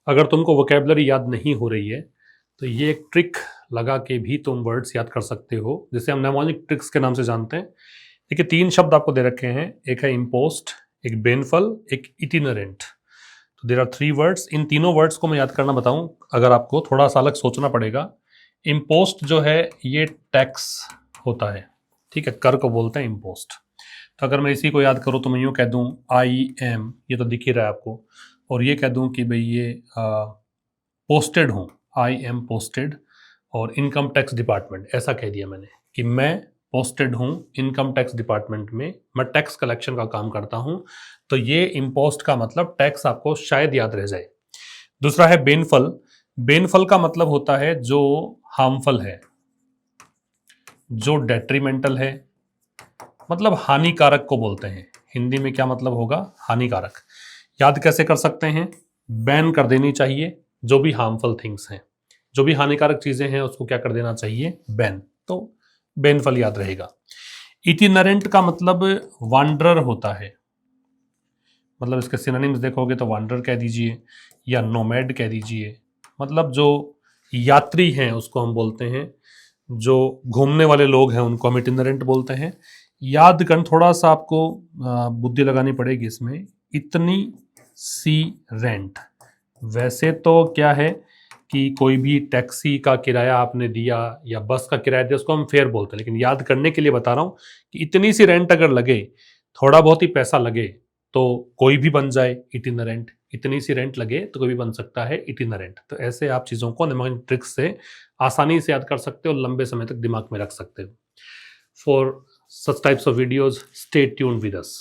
अगर तुमको वोकेबलरी याद नहीं हो रही है तो ये एक ट्रिक लगा के भी तुम वर्ड्स याद कर सकते हो, जिसे हम नेमोनिक ट्रिक्स के नाम से जानते हैं। देखिए 3 शब्द आपको दे रखे हैं, एक है इम्पोस्ट, एक बेनफल, एक इटिनरेंट। तो देर आर 3 वर्ड्स। इन तीनों वर्ड्स को मैं याद करना बताऊं, अगर आपको थोड़ा सा अलग सोचना पड़ेगा। इम्पोस्ट जो है ये टैक्स होता है, ठीक है, कर को बोलते हैं इम्पोस्ट। तो अगर मैं इसी को याद करूं तो मैं यूँ कह दूं आई एम, ये तो दिख ही रहा है आपको, और ये कह दूं कि भाई ये पोस्टेड हूँ, आई एम पोस्टेड, और इनकम टैक्स डिपार्टमेंट, ऐसा कह दिया मैंने कि मैं पोस्टेड हूँ इनकम टैक्स डिपार्टमेंट में, मैं टैक्स कलेक्शन का काम करता हूँ। तो ये इम्पोस्ट का मतलब टैक्स आपको शायद याद रह जाए। दूसरा है बेनफल। बेनफल का मतलब होता है जो हार्मफुल है, जो डेट्रीमेंटल है, मतलब हानिकारक को बोलते हैं। हिंदी में क्या मतलब होगा? हानिकारक। याद कैसे कर सकते हैं? बैन कर देनी चाहिए जो भी हार्मफुल थिंग्स हैं, जो भी हानिकारक चीजें हैं उसको क्या कर देना चाहिए? बैन। तो बेनफल याद रहेगा। इटिनरेंट का मतलब वांडरर होता है, मतलब इसके सिनोनिम्स देखोगे तो वांडरर कह दीजिए या नोमैड कह दीजिए, मतलब जो यात्री हैं उसको हम बोलते हैं, जो घूमने वाले लोग हैं उनको हम इटिनरेंट बोलते हैं। याद कर, थोड़ा सा आपको बुद्धि लगानी पड़ेगी इसमें। इतनी सी रेंट, वैसे तो क्या है कि कोई भी टैक्सी का किराया आपने दिया या बस का किराया दिया उसको हम फेयर बोलते हैं, लेकिन याद करने के लिए बता रहा हूं कि इतनी सी रेंट अगर लगे, थोड़ा बहुत ही पैसा लगे तो कोई भी बन जाए इटिनरेंट। इतनी सी रेंट लगे तो कोई भी बन सकता है इटिनरेंट। तो ऐसे आप चीज़ों को निम्नलिखित ट्रिक्स से आसानी से याद कर सकते हो, लंबे समय तक दिमाग में रख सकते हो। For such types of videos stay tuned with us.